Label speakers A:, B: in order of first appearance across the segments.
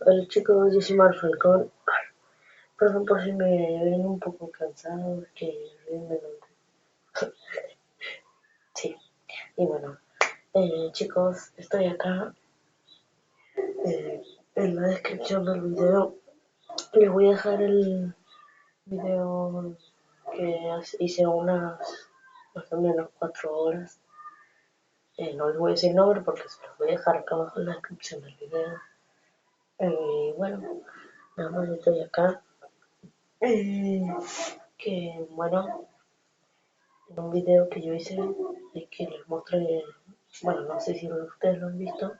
A: Hola chicos, yo soy Falcón. Perdón por si me ven un poco cansado, que bien me levanté. Sí, y bueno, chicos, estoy acá. En la descripción del video les voy a dejar el video que hice unas más o menos 4 horas. No les voy a decir nombre porque se los voy a dejar acá abajo en la descripción del video. Bueno, nada más estoy acá. Que bueno, en un video que yo hice y que les mostré, bueno, no sé si ustedes lo han visto,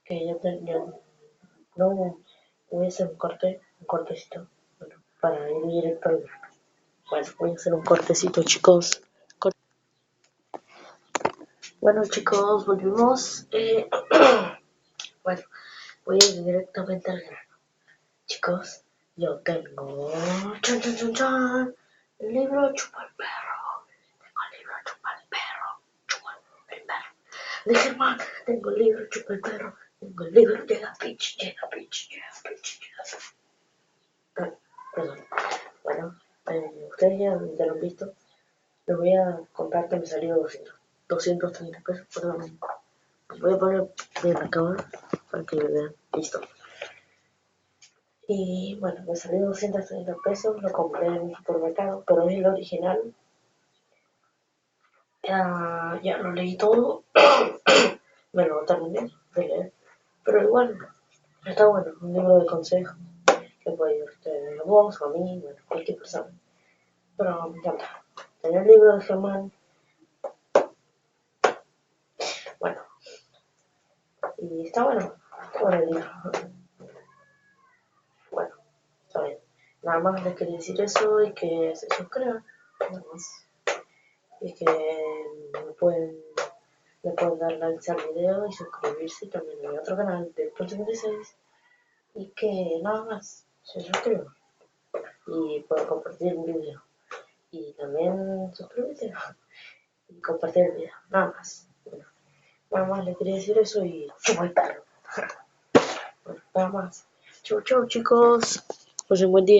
A: que yo tenía, no, voy a hacer un cortecito, bueno, para ir directo al grano. Bueno, voy a hacer un cortecito, chicos. Bueno, chicos, volvimos. Bueno, voy a ir directamente al grano. Chicos, yo tengo, chan, chan, chan, chan, el libro Chupa el Perro. Tengo el libro Chupa el Perro. Chupa el Perro. De Germán, tengo el libro Chupa el Perro. Tengo el libro Llega Pitch, llega Pitch, llega Pitch, llega. Perdón. Bueno, ustedes ya lo han visto. Les voy a contar que me salió 230 pesos. Perdón. Voy a poner bien la cámara para que lo vean. Listo. Y bueno, me salió 230 pesos, lo compré en un supermercado, pero es el original. Ya lo leí todo, me lo terminé de leer, pero igual está bueno, un libro de consejos que puede ayudarte a vos o a mí, bueno, cualquier persona. Pero me encanta. Tenía el libro de Germán, bueno, y está bueno el libro. Bueno, está bien. Nada más les quería decir eso y que se suscriban, nada más. Y que le pueden dar like al video y suscribirse también a mi otro canal del 86 y que nada más se suscriban y pueden compartir el video y también suscribirse y compartir el video, nada más. Bueno, nada más les quería decir eso y chupa el perro. Bueno, nada más. Chau chau chicos, pues un buen día.